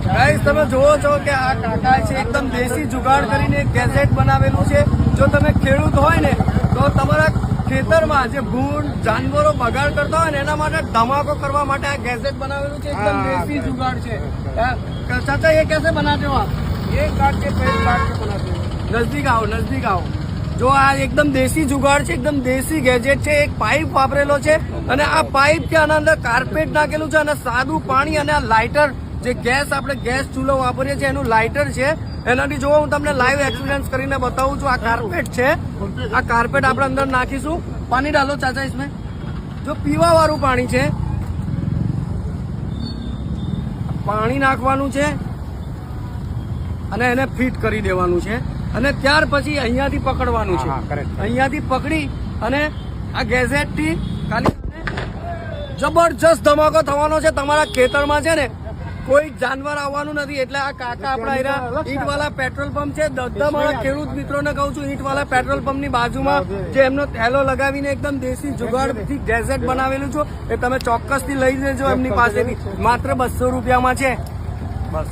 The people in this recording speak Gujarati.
ગાઈસ તમે જોવો છો કે આ કાકા છે એકદમ દેશી જુગાડ કરીને એક ગેજેટ બનાવેલું છે. જો તમે ખેડૂત હોય ને તો તમારા ખેતરમાં જે ભૂંડ જાનવરો બગાડ કરતા હોય ને એના માટે ધમાકો કરવા માટે આ ગેજેટ બનાવેલું છે. एकदम देसी जुगाड़ છે. चाचा ये कैसे बनाते हो आप? ये काट के पेड़ काट के बनाते हैं. नजदीक आओ. જો આ એકદમ દેશી જુગાડ છે, એકદમ દેશી ગેજેટ છે. એક પાઇપ વાપરેલો છે અને આ પાઇપ કે આના અંદર કાર્પેટ નાખેલું છે અને સાદું પાણી અને આ લાઇટર જે ગેસ આપણે ગેસ ચૂલો વાપરીએ છીએ એનું લાઇટર છે. એનાથી જો હું તમને લાઈવ એક્સપિરિયન્સ કરીને બતાવું છું. આ કાર્પેટ છે, આ કાર્પેટ આપણે અંદર નાખીશું. પાણી ડાલો ચાચા इसमें. જો પીવા વાળું પાણી છે, પાણી નાખવાનું છે અને એને ફિટ કરી દેવાનું છે અને ત્યાર પછી અહીંયાથી પકડવાનું છે. અહીંયાથી પકડી અને આ ગેજેટ થી ખાલી જબરજસ્ત ધમાકો થવાનો છે તમારા ખેતરમાં. છે ને કોઈ જાનવર આવવાનું નથી. એટલે આ કાકા આપણા ઈંટવાલા પેટ્રોલ પંપ છે. બધા મારા ખેડૂત મિત્રોને કહું છું, ઈંટવાલા પેટ્રોલ પંપ ની બાજુમાં જે એમનો થેલો લગાવીને એકદમ દેશી જુગાડથી ગેજેટ બનાવેલું છે એ તમે ચોક્કસથી લઈ લેજો એમની પાસેથી. માત્ર 200 રૂપિયામાં છે. બસ.